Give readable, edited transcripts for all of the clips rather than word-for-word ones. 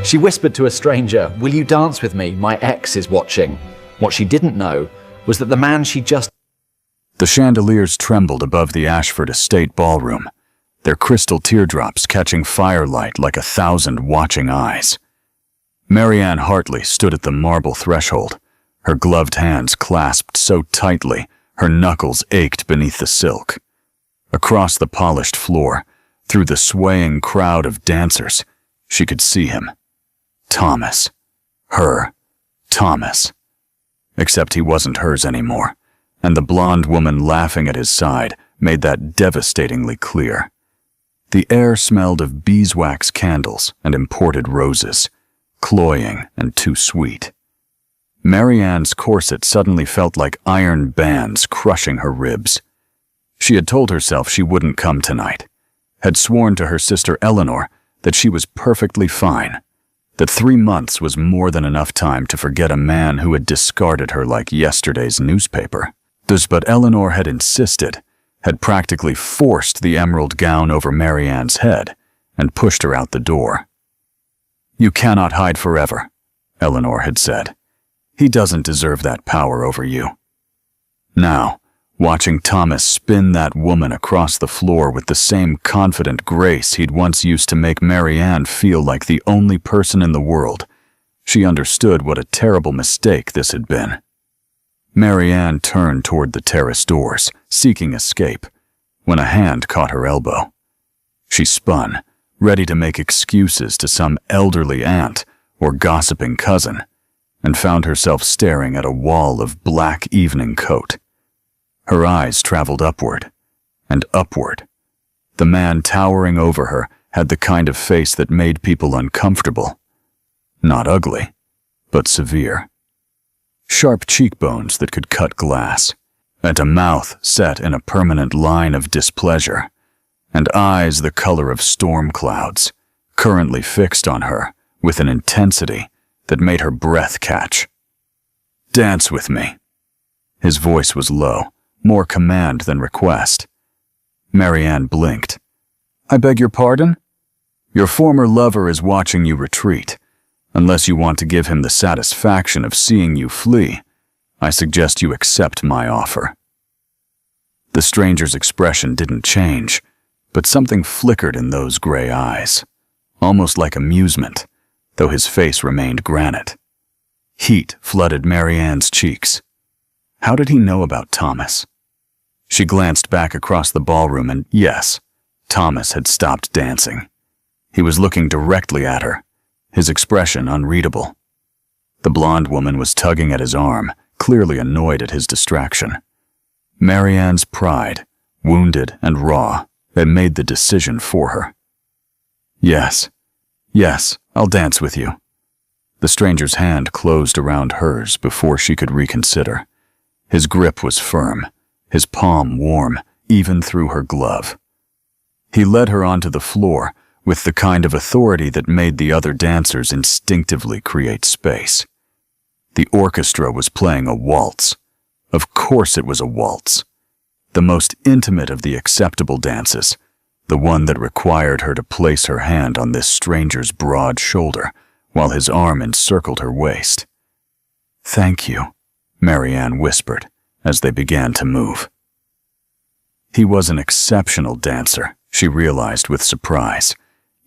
She whispered to a stranger, "Will you dance with me? My ex is watching." What she didn't know was that the man she just... The chandeliers trembled above the Ashford Estate ballroom, their crystal teardrops catching firelight like 1,000 watching eyes. Marianne Hartley stood at the marble threshold, her gloved hands clasped so tightly her knuckles ached beneath the silk. Across the polished floor, through the swaying crowd of dancers, she could see him. Thomas. Her. Thomas. Except he wasn't hers anymore, and the blonde woman laughing at his side made that devastatingly clear. The air smelled of beeswax candles and imported roses, cloying and too sweet. Marianne's corset suddenly felt like iron bands crushing her ribs. She had told herself she wouldn't come tonight, had sworn to her sister Eleanor that she was perfectly fine, that 3 months was more than enough time to forget a man who had discarded her like yesterday's newspaper. But Eleanor had insisted, had practically forced the emerald gown over Marianne's head and pushed her out the door. "You cannot hide forever," Eleanor had said. "He doesn't deserve that power over you." Now, watching Thomas spin that woman across the floor with the same confident grace he'd once used to make Marianne feel like the only person in the world, she understood what a terrible mistake this had been. Marianne turned toward the terrace doors, seeking escape, when a hand caught her elbow. She spun, ready to make excuses to some elderly aunt or gossiping cousin, and found herself staring at a wall of black evening coat. Her eyes traveled upward and upward. The man towering over her had the kind of face that made people uncomfortable. Not ugly, but severe. Sharp cheekbones that could cut glass, and a mouth set in a permanent line of displeasure, and eyes the color of storm clouds, currently fixed on her with an intensity that made her breath catch. "Dance with me." His voice was low, more command than request. Marianne blinked. "I beg your pardon? Your former lover is watching you retreat. Unless you want to give him the satisfaction of seeing you flee, I suggest you accept my offer." The stranger's expression didn't change, but something flickered in those gray eyes, almost like amusement, though his face remained granite. Heat flooded Marianne's cheeks. How did he know about Thomas? She glanced back across the ballroom and, yes, Thomas had stopped dancing. He was looking directly at her, his expression unreadable. The blonde woman was tugging at his arm, clearly annoyed at his distraction. Marianne's pride, wounded and raw, had made the decision for her. Yes, I'll dance with you." The stranger's hand closed around hers before she could reconsider. His grip was firm, his palm warm, even through her glove. He led her onto the floor with the kind of authority that made the other dancers instinctively create space. The orchestra was playing a waltz. Of course it was a waltz. The most intimate of the acceptable dances, the one that required her to place her hand on this stranger's broad shoulder while his arm encircled her waist. "Thank you," Marianne whispered as they began to move. He was an exceptional dancer, she realized with surprise.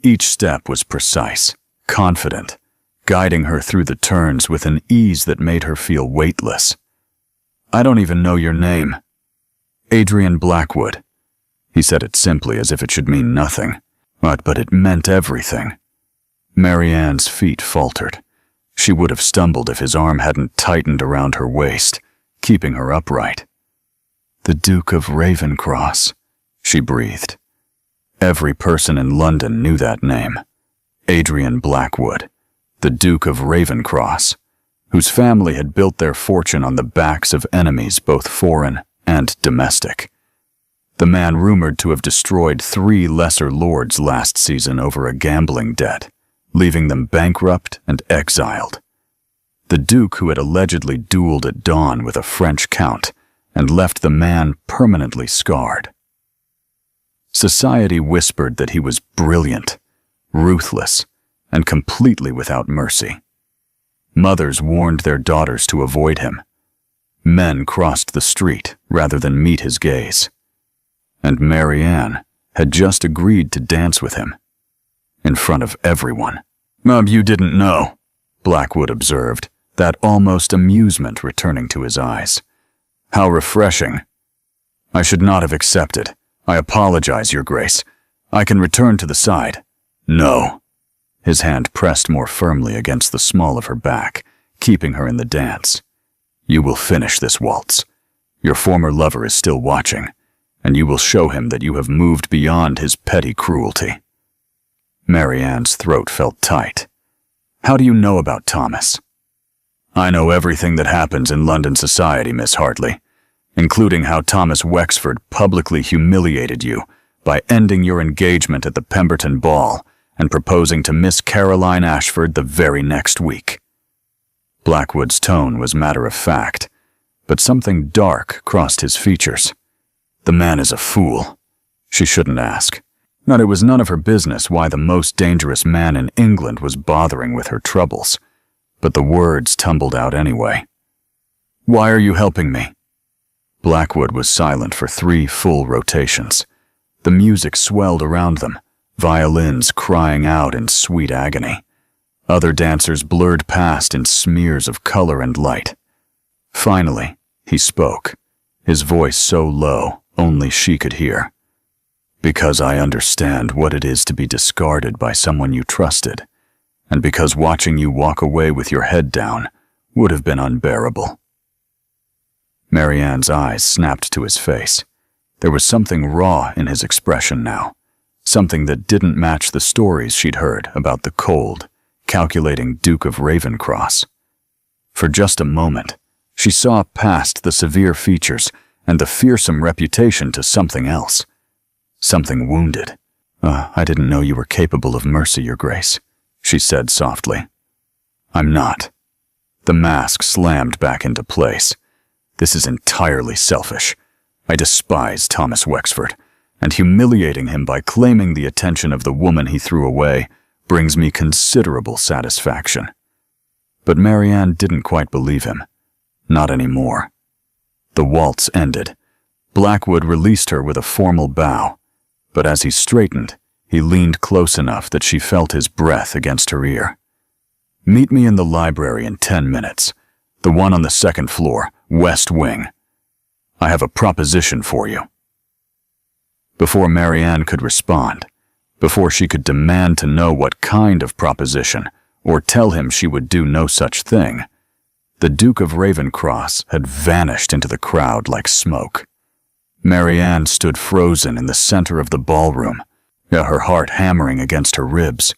Each step was precise, confident, guiding her through the turns with an ease that made her feel weightless. "I don't even know your name." "Adrian Blackwood." He said it simply as if it should mean nothing, but it meant everything. Marianne's feet faltered. She would have stumbled if his arm hadn't tightened around her waist, keeping her upright. "The Duke of Ravencross," she breathed. Every person in London knew that name. Adrian Blackwood, the Duke of Ravencross, whose family had built their fortune on the backs of enemies both foreign and domestic. The man rumored to have destroyed 3 lesser lords last season over a gambling debt, leaving them bankrupt and exiled. The Duke who had allegedly dueled at dawn with a French count and left the man permanently scarred. Society whispered that he was brilliant, ruthless, and completely without mercy. Mothers warned their daughters to avoid him. Men crossed the street rather than meet his gaze. And Marianne had just agreed to dance with him, in front of everyone. You didn't know," Blackwood observed, that almost amusement returning to his eyes. "How refreshing. I should not have accepted. I apologize, Your Grace. I can return to the side." "No." His hand pressed more firmly against the small of her back, keeping her in the dance. "You will finish this waltz. Your former lover is still watching, and you will show him that you have moved beyond his petty cruelty." Marianne's throat felt tight. "How do you know about Thomas?" "I know everything that happens in London society, Miss Hartley, including how Thomas Wexford publicly humiliated you by ending your engagement at the Pemberton Ball and proposing to Miss Caroline Ashford the very next week." Blackwood's tone was matter-of-fact, but something dark crossed his features. The man is a fool. She shouldn't ask. It was none of her business why the most dangerous man in England was bothering with her troubles, but the words tumbled out anyway. "Why are you helping me?" Blackwood was silent for 3 full rotations. The music swelled around them, violins crying out in sweet agony. Other dancers blurred past in smears of color and light. Finally, he spoke, his voice so low only she could hear. "Because I understand what it is to be discarded by someone you trusted, and because watching you walk away with your head down would have been unbearable." Marianne's eyes snapped to his face. There was something raw in his expression now, something that didn't match the stories she'd heard about the cold, calculating Duke of Ravencross. For just a moment, she saw past the severe features and the fearsome reputation to something else. Something wounded. "I didn't know you were capable of mercy, Your Grace," she said softly. "I'm not." The mask slammed back into place. "This is entirely selfish. I despise Thomas Wexford, and humiliating him by claiming the attention of the woman he threw away brings me considerable satisfaction." But Marianne didn't quite believe him. Not anymore. The waltz ended. Blackwood released her with a formal bow, but as he straightened, he leaned close enough that she felt his breath against her ear. "Meet me in the library in 10 minutes, the one on the 2nd floor, West Wing. I have a proposition for you." Before Marianne could respond, before she could demand to know what kind of proposition, or tell him she would do no such thing, the Duke of Ravencross had vanished into the crowd like smoke. Marianne stood frozen in the center of the ballroom, her heart hammering against her ribs.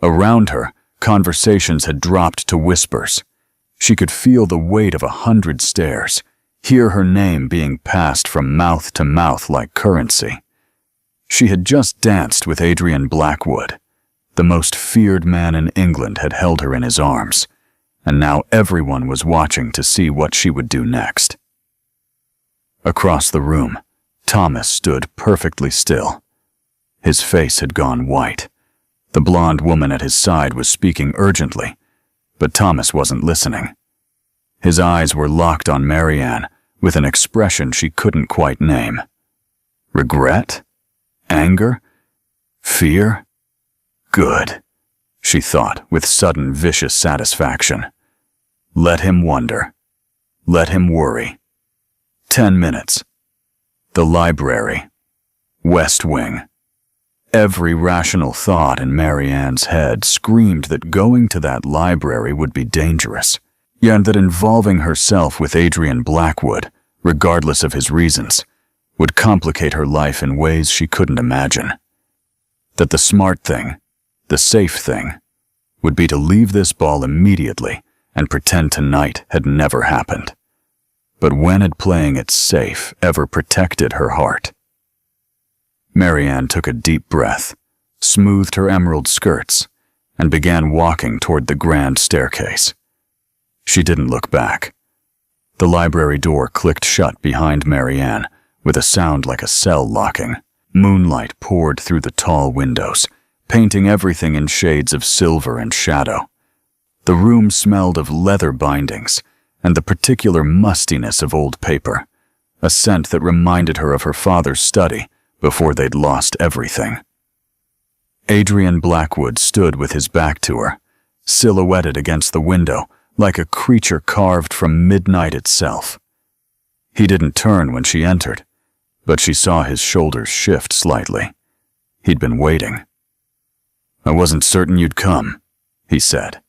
Around her, conversations had dropped to whispers. She could feel the weight of 100 stares, hear her name being passed from mouth to mouth like currency. She had just danced with Adrian Blackwood. The most feared man in England had held her in his arms, and now everyone was watching to see what she would do next. Across the room, Thomas stood perfectly still. His face had gone white. The blonde woman at his side was speaking urgently, but Thomas wasn't listening. His eyes were locked on Marianne with an expression she couldn't quite name. Regret? Anger? Fear? Good, she thought with sudden vicious satisfaction. Let him wonder. Let him worry. 10 minutes. The library. West Wing. Every rational thought in Marianne's head screamed that going to that library would be dangerous, yet that involving herself with Adrian Blackwood, regardless of his reasons, would complicate her life in ways she couldn't imagine. That the smart thing, the safe thing, would be to leave this ball immediately and pretend tonight had never happened. But when had playing it safe ever protected her heart? Marianne took a deep breath, smoothed her emerald skirts, and began walking toward the grand staircase. She didn't look back. The library door clicked shut behind Marianne with a sound like a cell locking. Moonlight poured through the tall windows, painting everything in shades of silver and shadow. The room smelled of leather bindings and the particular mustiness of old paper, a scent that reminded her of her father's study before they'd lost everything. Adrian Blackwood stood with his back to her, silhouetted against the window like a creature carved from midnight itself. He didn't turn when she entered, but she saw his shoulders shift slightly. He'd been waiting. "I wasn't certain you'd come," he said,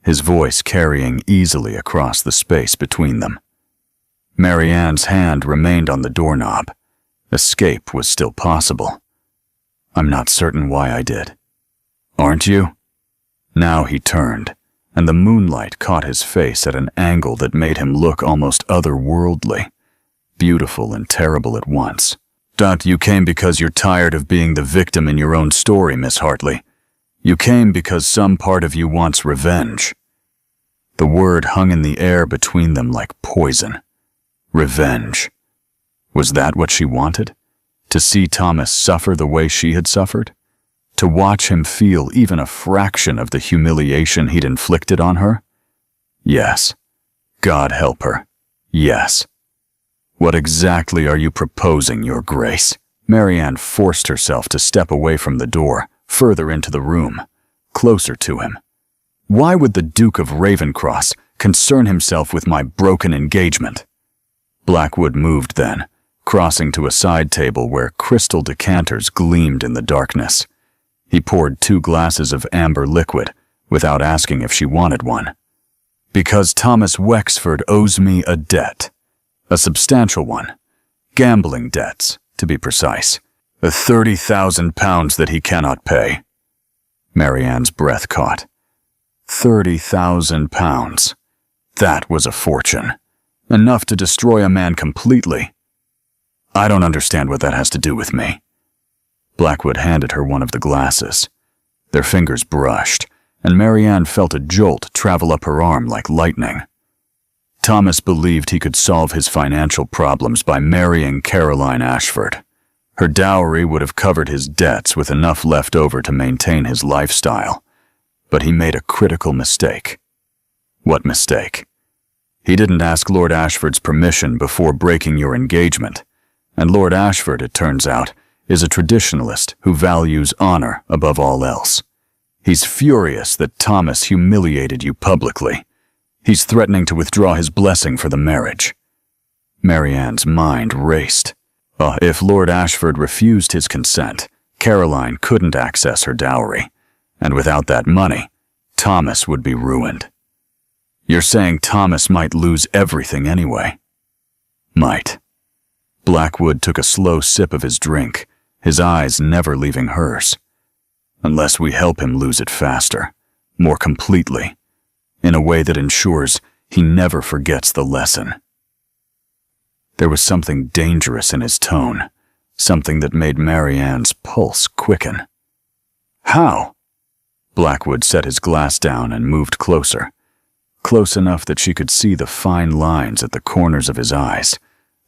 his voice carrying easily across the space between them. Marianne's hand remained on the doorknob. Escape was still possible. "I'm not certain why I did." "Aren't you?" Now he turned, and the moonlight caught his face at an angle that made him look almost otherworldly, beautiful and terrible at once. "You came because you're tired of being the victim in your own story, Miss Hartley. You came because some part of you wants revenge." The word hung in the air between them like poison. Revenge. Was that what she wanted? To see Thomas suffer the way she had suffered? To watch him feel even a fraction of the humiliation he'd inflicted on her? Yes. God help her. Yes. "What exactly are you proposing, Your Grace?" Marianne forced herself to step away from the door, further into the room, closer to him. Why would the Duke of Ravencross concern himself with my broken engagement? Blackwood moved then, crossing to a side table where crystal decanters gleamed in the darkness. He poured 2 glasses of amber liquid without asking if she wanted one. "Because Thomas Wexford owes me a debt. A substantial one. Gambling debts, to be precise. £30,000 that he cannot pay." Marianne's breath caught. £30,000. That was a fortune. Enough to destroy a man completely. "I don't understand what that has to do with me." Blackwood handed her one of the glasses. Their fingers brushed, and Marianne felt a jolt travel up her arm like lightning. Thomas believed he could solve his financial problems by marrying Caroline Ashford. Her dowry would have covered his debts with enough left over to maintain his lifestyle. But he made a critical mistake. What mistake? He didn't ask Lord Ashford's permission before breaking your engagement, and Lord Ashford, it turns out, is a traditionalist who values honor above all else. He's furious that Thomas humiliated you publicly. He's threatening to withdraw his blessing for the marriage. Marianne's mind raced. If Lord Ashford refused his consent, Caroline couldn't access her dowry, and without that money, Thomas would be ruined. "You're saying Thomas might lose everything anyway?" "Might." Blackwood took a slow sip of his drink, his eyes never leaving hers. "Unless we help him lose it faster, more completely, in a way that ensures he never forgets the lesson." There was something dangerous in his tone, something that made Marianne's pulse quicken. "How?" Blackwood set his glass down and moved closer, close enough that she could see the fine lines at the corners of his eyes,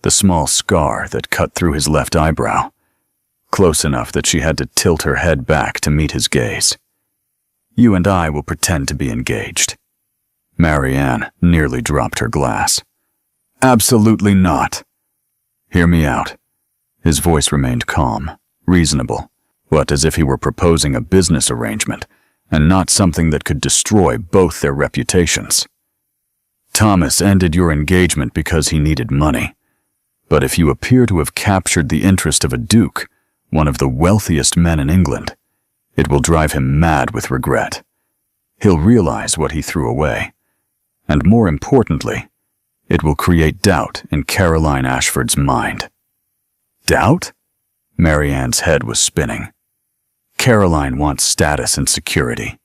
the small scar that cut through his left eyebrow, close enough that she had to tilt her head back to meet his gaze. "You and I will pretend to be engaged." Marianne nearly dropped her glass. "Absolutely not." "Hear me out." His voice remained calm, reasonable, but as if he were proposing a business arrangement, and not something that could destroy both their reputations. "Thomas ended your engagement because he needed money. But if you appear to have captured the interest of a duke, one of the wealthiest men in England, it will drive him mad with regret. He'll realize what he threw away. And more importantly, it will create doubt in Caroline Ashford's mind." "Doubt?" Marianne's head was spinning. "Caroline wants status and security.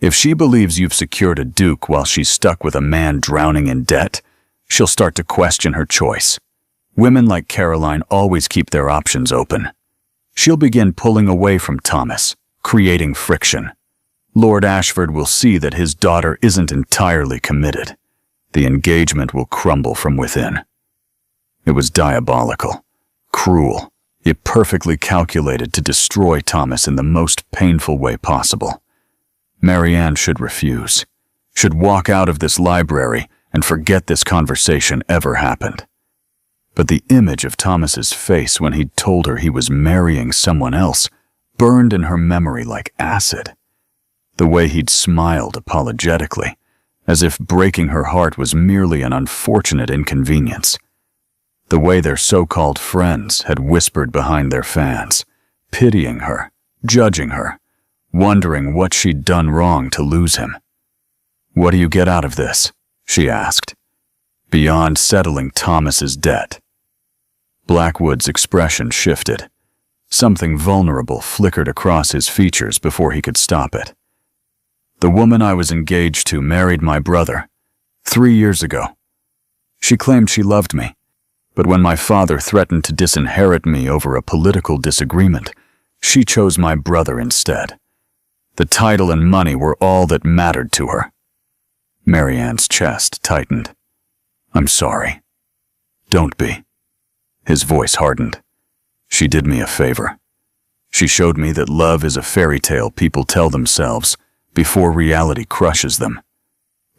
If she believes you've secured a duke while she's stuck with a man drowning in debt, she'll start to question her choice. Women like Caroline always keep their options open. She'll begin pulling away from Thomas, creating friction. Lord Ashford will see that his daughter isn't entirely committed. The engagement will crumble from within." It was diabolical, cruel, It perfectly calculated to destroy Thomas in the most painful way possible. Marianne should refuse, should walk out of this library and forget this conversation ever happened. But the image of Thomas's face when he'd told her he was marrying someone else burned in her memory like acid. The way he'd smiled apologetically, as if breaking her heart was merely an unfortunate inconvenience. The way their so-called friends had whispered behind their fans, pitying her, judging her, wondering what she'd done wrong to lose him. "What do you get out of this?" she asked. "Beyond settling Thomas's debt." Blackwood's expression shifted. Something vulnerable flickered across his features before he could stop it. "The woman I was engaged to married my brother 3 years ago. She claimed she loved me, but when my father threatened to disinherit me over a political disagreement, she chose my brother instead. The title and money were all that mattered to her." Marianne's chest tightened. "I'm sorry." "Don't be." His voice hardened. "She did me a favor. She showed me that love is a fairy tale people tell themselves before reality crushes them.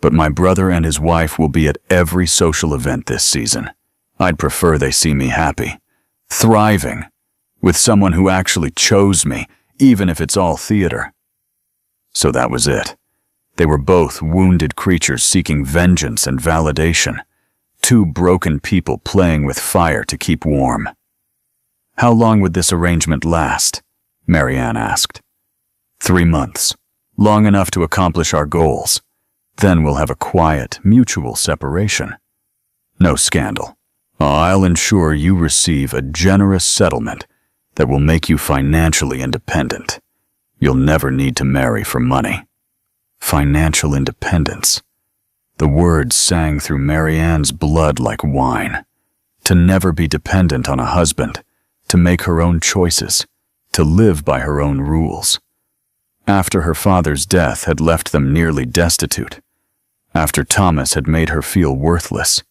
But my brother and his wife will be at every social event this season. I'd prefer they see me happy, thriving, with someone who actually chose me, even if it's all theater." So that was it. They were both wounded creatures seeking vengeance and validation, two broken people playing with fire to keep warm. "How long would this arrangement last?" Marianne asked. 3 months, long enough to accomplish our goals. Then we'll have a quiet, mutual separation. No scandal. I'll ensure you receive a generous settlement that will make you financially independent. You'll never need to marry for money." Financial independence. The words sang through Marianne's blood like wine. To never be dependent on a husband, to make her own choices, to live by her own rules. After her father's death had left them nearly destitute, after Thomas had made her feel worthless,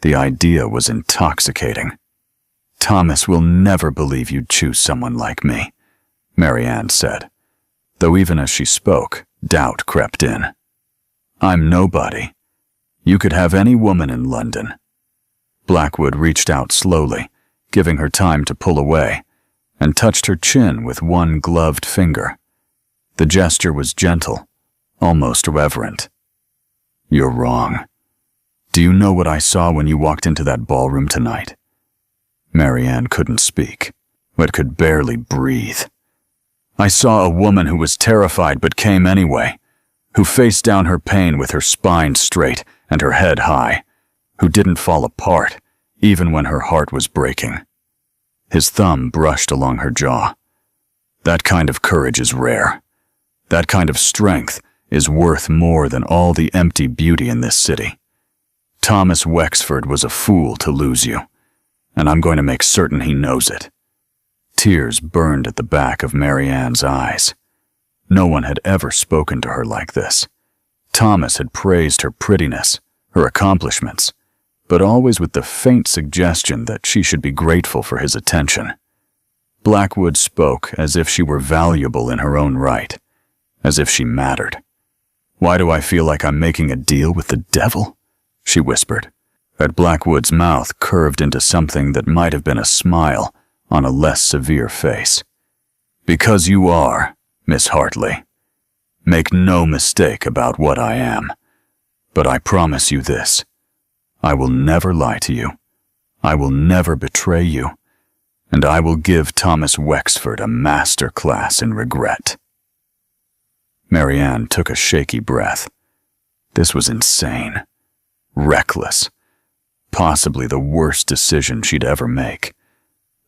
the idea was intoxicating. "Thomas will never believe you'd choose someone like me," Marianne said, though even as she spoke, doubt crept in. "I'm nobody. You could have any woman in London." Blackwood reached out slowly, giving her time to pull away, and touched her chin with one gloved finger. The gesture was gentle, almost reverent. "You're wrong. Do you know what I saw when you walked into that ballroom tonight?" Marianne couldn't speak, but could barely breathe. "I saw a woman who was terrified but came anyway, who faced down her pain with her spine straight and her head high, who didn't fall apart even when her heart was breaking." His thumb brushed along her jaw. "That kind of courage is rare. That kind of strength is worth more than all the empty beauty in this city. Thomas Wexford was a fool to lose you, and I'm going to make certain he knows it." Tears burned at the back of Marianne's eyes. No one had ever spoken to her like this. Thomas had praised her prettiness, her accomplishments, but always with the faint suggestion that she should be grateful for his attention. Blackwood spoke as if she were valuable in her own right, as if she mattered. "Why do I feel like I'm making a deal with the devil?" she whispered. At Blackwood's mouth curved into something that might have been a smile on a less severe face. "Because you are, Miss Hartley. Make no mistake about what I am. But I promise you this. I will never lie to you. I will never betray you. And I will give Thomas Wexford a master class in regret." Marianne took a shaky breath. This was insane. Reckless. Possibly the worst decision she'd ever make.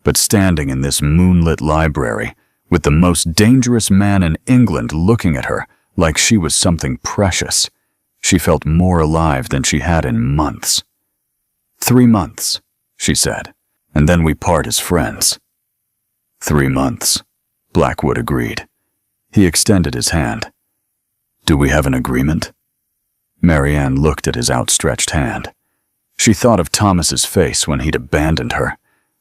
But standing in this moonlit library, with the most dangerous man in England looking at her like she was something precious, she felt more alive than she had in months. 3 months, she said, and then we part as friends. 3 months, Blackwood agreed. He extended his hand. "Do we have an agreement?" Marianne looked at his outstretched hand. She thought of Thomas's face when he'd abandoned her.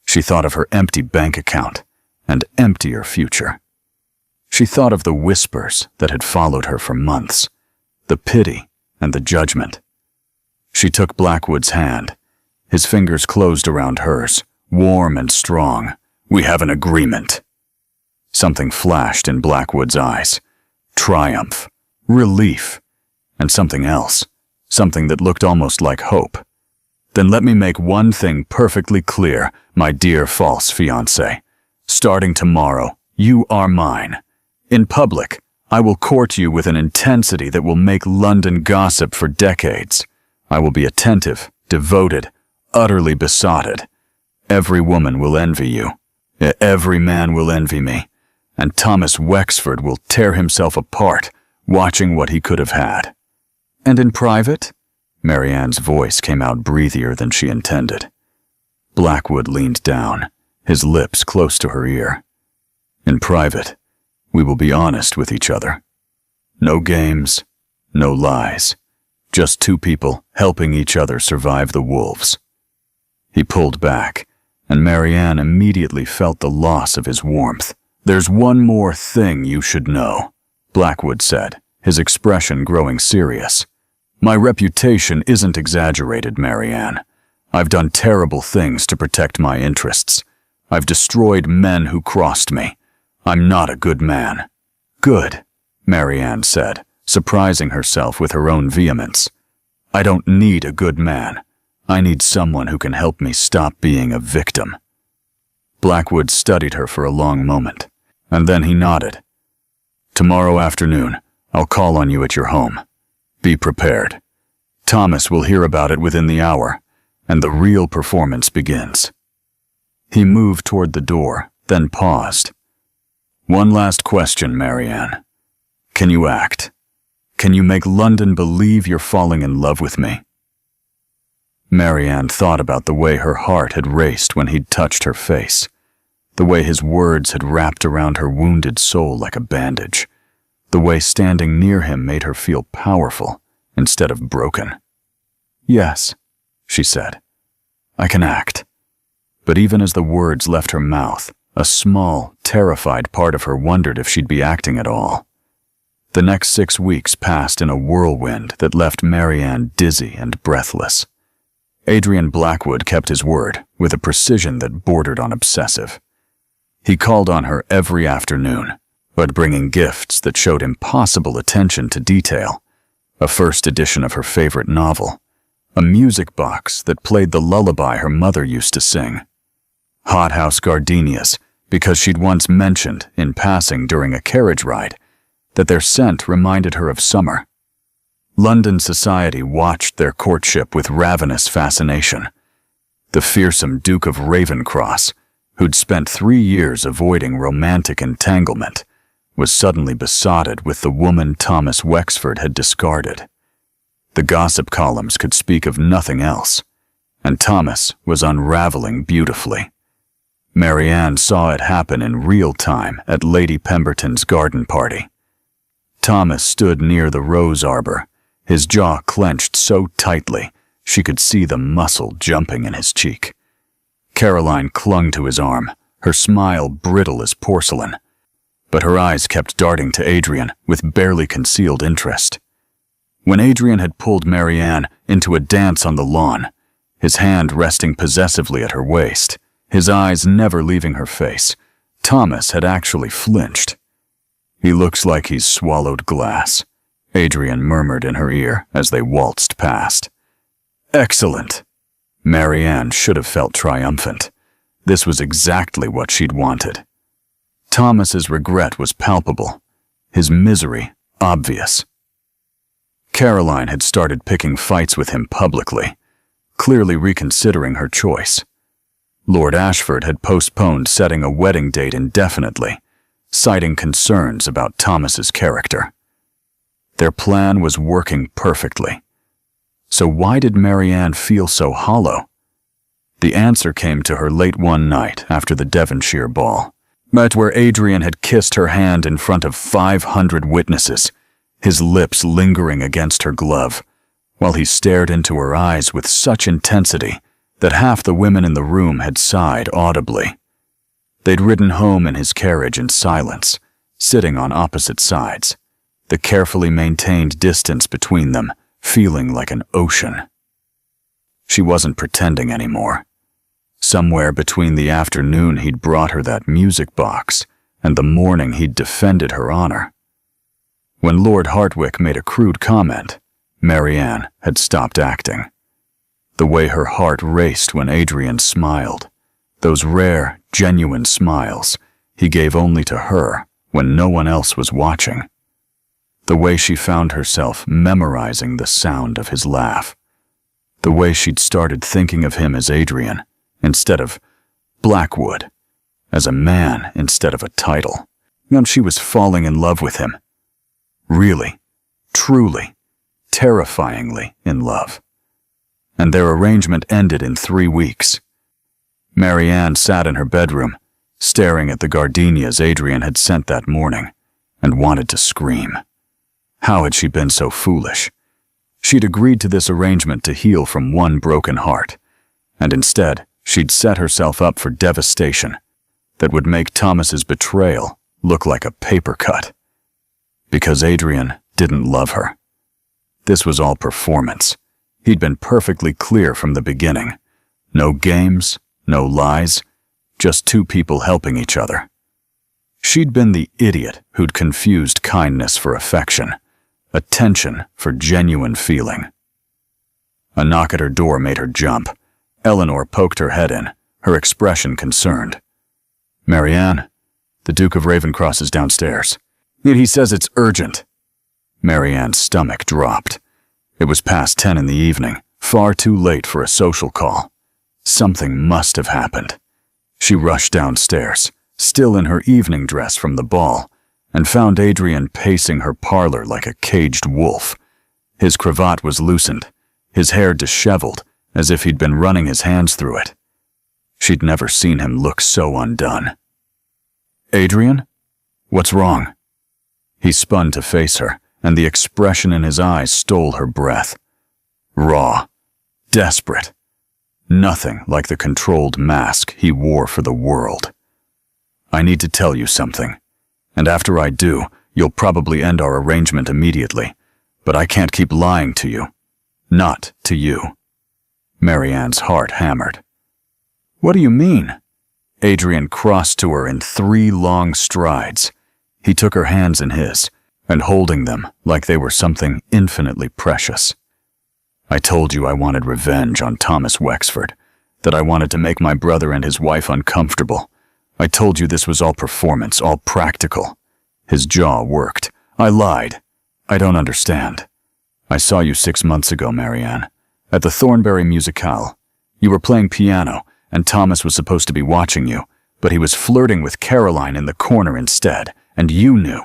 She thought of her empty bank account and emptier future. She thought of the whispers that had followed her for months, the pity and the judgment. She took Blackwood's hand. His fingers closed around hers, warm and strong. "We have an agreement." Something flashed in Blackwood's eyes. Triumph, relief, and something else, something that looked almost like hope. "Then let me make one thing perfectly clear, my dear false fiancé. Starting tomorrow, you are mine. In public, I will court you with an intensity that will make London gossip for decades. I will be attentive, devoted, utterly besotted. Every woman will envy you. Every man will envy me. And Thomas Wexford will tear himself apart, watching what he could have had." "And in private?" Marianne's voice came out breathier than she intended. Blackwood leaned down, his lips close to her ear. "In private, we will be honest with each other. No games, no lies. Just two people helping each other survive the wolves." He pulled back, and Marianne immediately felt the loss of his warmth. "There's one more thing you should know," Blackwood said, his expression growing serious. "My reputation isn't exaggerated, Marianne. I've done terrible things to protect my interests. I've destroyed men who crossed me. I'm not a good man." "Good," Marianne said, surprising herself with her own vehemence. "I don't need a good man. I need someone who can help me stop being a victim." Blackwood studied her for a long moment, and then he nodded. "Tomorrow afternoon, I'll call on you at your home. Be prepared. Thomas will hear about it within the hour, and the real performance begins." He moved toward the door, then paused. "One last question, Marianne. Can you act? Can you make London believe you're falling in love with me?" Marianne thought about the way her heart had raced when he'd touched her face, the way his words had wrapped around her wounded soul like a bandage, the way standing near him made her feel powerful instead of broken. "Yes," she said, "I can act." But even as the words left her mouth, a small, terrified part of her wondered if she'd be acting at all. The next 6 weeks passed in a whirlwind that left Marianne dizzy and breathless. Adrian Blackwood kept his word with a precision that bordered on obsessive. He called on her every afternoon, but bringing gifts that showed impossible attention to detail. A first edition of her favorite novel, a music box that played the lullaby her mother used to sing, hothouse gardenias because she'd once mentioned, in passing during a carriage ride, that their scent reminded her of summer. London society watched their courtship with ravenous fascination. The fearsome Duke of Ravencross, who'd spent 3 years avoiding romantic entanglement, was suddenly besotted with the woman Thomas Wexford had discarded. The gossip columns could speak of nothing else, and Thomas was unraveling beautifully. Marianne saw it happen in real time at Lady Pemberton's garden party. Thomas stood near the rose arbor, his jaw clenched so tightly she could see the muscle jumping in his cheek. Caroline clung to his arm, her smile brittle as porcelain, but her eyes kept darting to Adrian with barely concealed interest. When Adrian had pulled Marianne into a dance on the lawn, his hand resting possessively at her waist, his eyes never leaving her face, Thomas had actually flinched. "He looks like he's swallowed glass," Adrian murmured in her ear as they waltzed past. "Excellent!" Marianne should have felt triumphant. This was exactly what she'd wanted. Thomas's regret was palpable, his misery obvious. Caroline had started picking fights with him publicly, clearly reconsidering her choice. Lord Ashford had postponed setting a wedding date indefinitely, citing concerns about Thomas's character. Their plan was working perfectly. So why did Marianne feel so hollow? The answer came to her late one night after the Devonshire ball, but where Adrian had kissed her hand in front of 500 witnesses, his lips lingering against her glove, while he stared into her eyes with such intensity that half the women in the room had sighed audibly. They'd ridden home in his carriage in silence, sitting on opposite sides, the carefully maintained distance between them feeling like an ocean. She wasn't pretending anymore. Somewhere between the afternoon he'd brought her that music box and the morning he'd defended her honor. When Lord Hartwick made a crude comment, Marianne had stopped acting. The way her heart raced when Adrian smiled, those rare, genuine smiles he gave only to her when no one else was watching. The way she found herself memorizing the sound of his laugh. The way she'd started thinking of him as Adrian instead of Blackwood, as a man instead of a title. And she was falling in love with him. Really, truly, terrifyingly in love. And their arrangement ended in 3 weeks. Marianne sat in her bedroom, staring at the gardenias Adrian had sent that morning, and wanted to scream. How had she been so foolish? She'd agreed to this arrangement to heal from one broken heart, and instead she'd set herself up for devastation that would make Thomas's betrayal look like a paper cut. Because Adrian didn't love her. This was all performance. He'd been perfectly clear from the beginning. No games, no lies, just two people helping each other. She'd been the idiot who'd confused kindness for affection, attention for genuine feeling. A knock at her door made her jump. Eleanor poked her head in, her expression concerned. "Marianne, the Duke of Ravencross is downstairs. He says it's urgent." Marianne's stomach dropped. It was past 10 in the evening, far too late for a social call. Something must have happened. She rushed downstairs, still in her evening dress from the ball, and found Adrian pacing her parlor like a caged wolf. His cravat was loosened, his hair disheveled, as if he'd been running his hands through it. She'd never seen him look so undone. "Adrian? What's wrong?" He spun to face her, and the expression in his eyes stole her breath. Raw, desperate. Nothing like the controlled mask he wore for the world. "I need to tell you something, and after I do, you'll probably end our arrangement immediately, but I can't keep lying to you. Not to you." Marianne's heart hammered. "What do you mean?" Adrian crossed to her in 3 long strides. He took her hands in his, and holding them like they were something infinitely precious. "I told you I wanted revenge on Thomas Wexford, that I wanted to make my brother and his wife uncomfortable. I told you this was all performance, all practical." His jaw worked. "I lied. I don't understand. I saw you 6 months ago, Marianne, at the Thornbury Musicale. You were playing piano, and Thomas was supposed to be watching you, but he was flirting with Caroline in the corner instead, and you knew.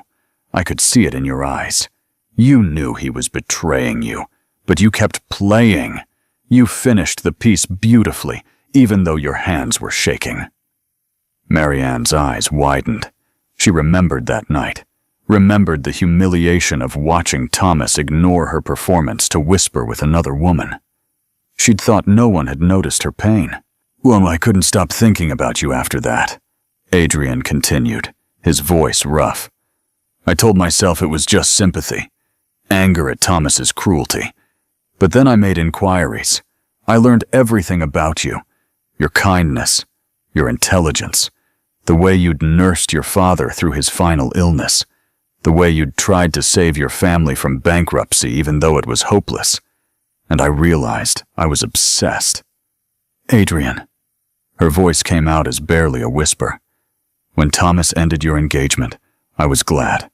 I could see it in your eyes. You knew he was betraying you, but you kept playing. You finished the piece beautifully, even though your hands were shaking." Marianne's eyes widened. She remembered that night, remembered the humiliation of watching Thomas ignore her performance to whisper with another woman. She'd thought no one had noticed her pain. "Well, I couldn't stop thinking about you after that," Adrian continued, his voice rough. "I told myself it was just sympathy, anger at Thomas's cruelty. But then I made inquiries. I learned everything about you, your kindness, your intelligence, the way you'd nursed your father through his final illness, the way you'd tried to save your family from bankruptcy even though it was hopeless. And I realized I was obsessed." "Adrian." Her voice came out as barely a whisper. "When Thomas ended your engagement, I was glad.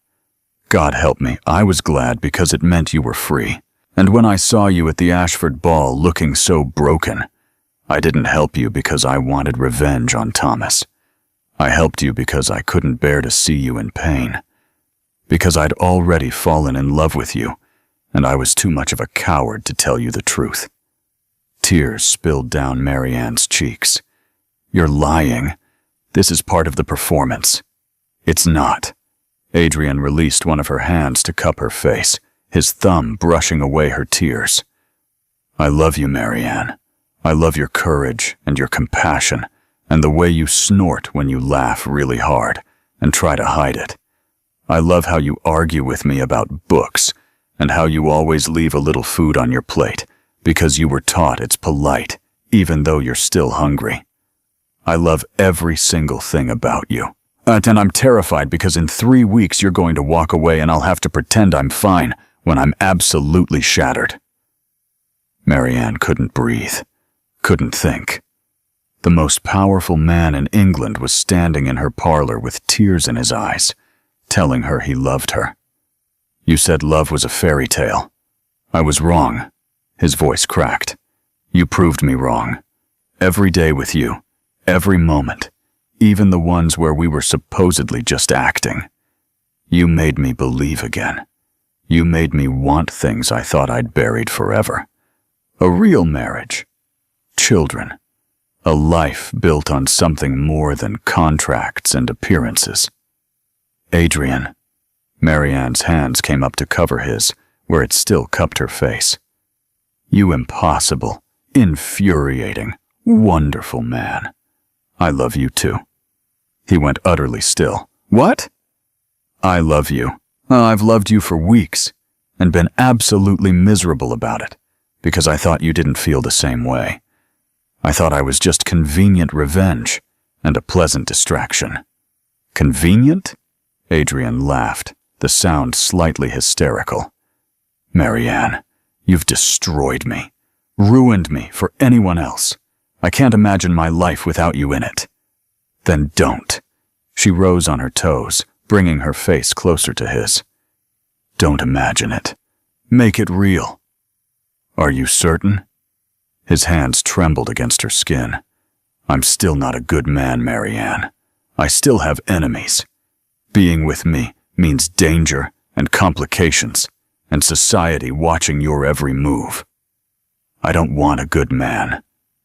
God help me, I was glad because it meant you were free. And when I saw you at the Ashford ball looking so broken, I didn't help you because I wanted revenge on Thomas. I helped you because I couldn't bear to see you in pain. Because I'd already fallen in love with you, and I was too much of a coward to tell you the truth." Tears spilled down Marianne's cheeks. "You're lying. This is part of the performance." "It's not." Adrian released one of her hands to cup her face, his thumb brushing away her tears. "I love you, Marianne. I love your courage and your compassion, and the way you snort when you laugh really hard and try to hide it. I love how you argue with me about books, and how you always leave a little food on your plate, because you were taught it's polite, even though you're still hungry. I love every single thing about you. And I'm terrified because in 3 weeks you're going to walk away and I'll have to pretend I'm fine when I'm absolutely shattered. Marianne couldn't breathe, couldn't think. The most powerful man in England was standing in her parlor with tears in his eyes, telling her he loved her. You said love was a fairy tale. I was wrong. His voice cracked. You proved me wrong. Every day with you, every moment, even the ones where we were supposedly just acting. You made me believe again. You made me want things I thought I'd buried forever. A real marriage. Children. A life built on something more than contracts and appearances. Adrian. Marianne's hands came up to cover his, where it still cupped her face. You impossible, infuriating, wonderful man. I love you too. He went utterly still. What? I love you. I've loved you for weeks, and been absolutely miserable about it, because I thought you didn't feel the same way. I thought I was just convenient revenge, and a pleasant distraction. Convenient? Adrian laughed, the sound slightly hysterical. Marianne, you've destroyed me, ruined me for anyone else. I can't imagine my life without you in it. Then don't. She rose on her toes, bringing her face closer to his. Don't imagine it. Make it real. Are you certain? His hands trembled against her skin. I'm still not a good man, Marianne. I still have enemies. Being with me means danger and complications, and society watching your every move. I don't want a good man,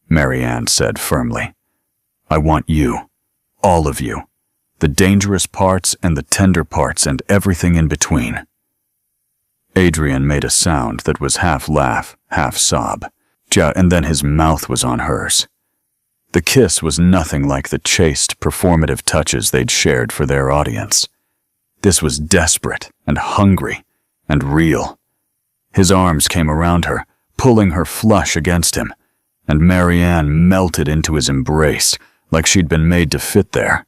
Marianne said firmly. I want you, all of you, the dangerous parts and the tender parts and everything in between. Adrian made a sound that was half laugh, half sob, and then his mouth was on hers. The kiss was nothing like the chaste, performative touches they'd shared for their audience. This was desperate and hungry and real. His arms came around her, pulling her flush against him, and Marianne melted into his embrace like she'd been made to fit there.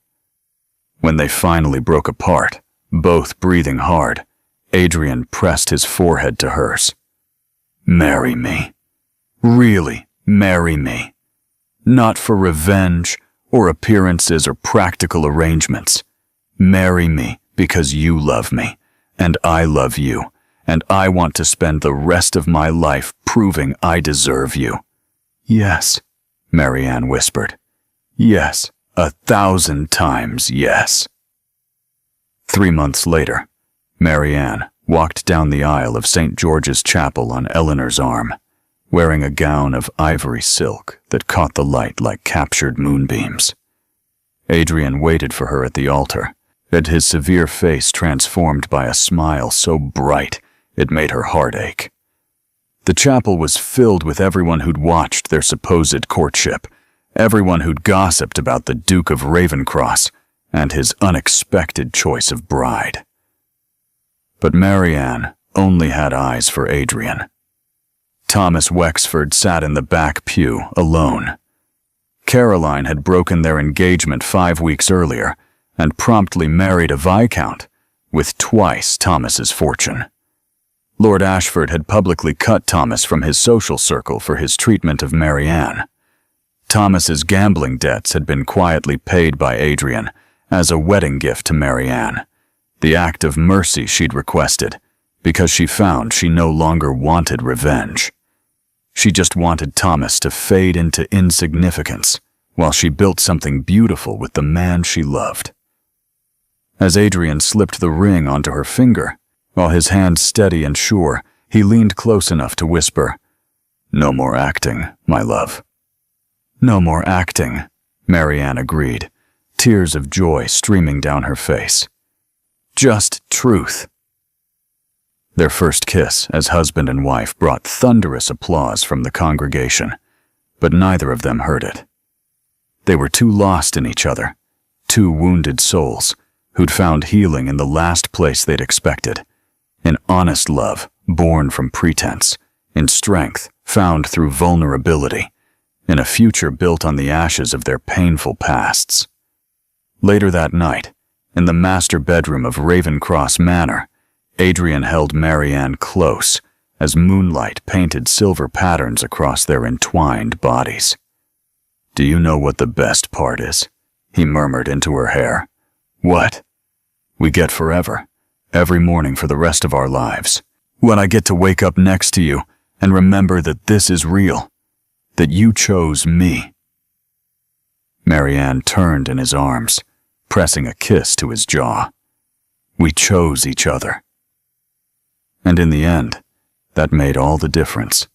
When they finally broke apart, both breathing hard, Adrian pressed his forehead to hers. Marry me. Really, marry me. Not for revenge or appearances or practical arrangements. Marry me because you love me, and I love you, and I want to spend the rest of my life proving I deserve you. Yes, Marianne whispered. Yes, 1,000 times yes. 3 months later, Marianne walked down the aisle of St. George's Chapel on Eleanor's arm, wearing a gown of ivory silk that caught the light like captured moonbeams. Adrian waited for her at the altar, and his severe face transformed by a smile so bright it made her heart ache. The chapel was filled with everyone who'd watched their supposed courtship, everyone who'd gossiped about the Duke of Ravencross and his unexpected choice of bride. But Marianne only had eyes for Adrian. Thomas Wexford sat in the back pew, alone. Caroline had broken their engagement 5 weeks earlier and promptly married a viscount with twice Thomas's fortune. Lord Ashford had publicly cut Thomas from his social circle for his treatment of Marianne. Thomas's gambling debts had been quietly paid by Adrian as a wedding gift to Marianne, the act of mercy she'd requested, because she found she no longer wanted revenge. She just wanted Thomas to fade into insignificance while she built something beautiful with the man she loved. As Adrian slipped the ring onto her finger, while his hand steady and sure, he leaned close enough to whisper, "No more acting, my love." "No more acting," Marianne agreed, tears of joy streaming down her face. "Just truth." Their first kiss as husband and wife brought thunderous applause from the congregation, but neither of them heard it. They were too lost in each other, two wounded souls who'd found healing in the last place they'd expected, in honest love born from pretense, in strength found through vulnerability, in a future built on the ashes of their painful pasts. Later that night, in the master bedroom of Ravencross Manor, Adrian held Marianne close as moonlight painted silver patterns across their entwined bodies. "Do you know what the best part is?" he murmured into her hair. "What?" "We get forever, every morning for the rest of our lives. When I get to wake up next to you and remember that this is real, that you chose me." Marianne turned in his arms, pressing a kiss to his jaw. "We chose each other." And in the end, that made all the difference.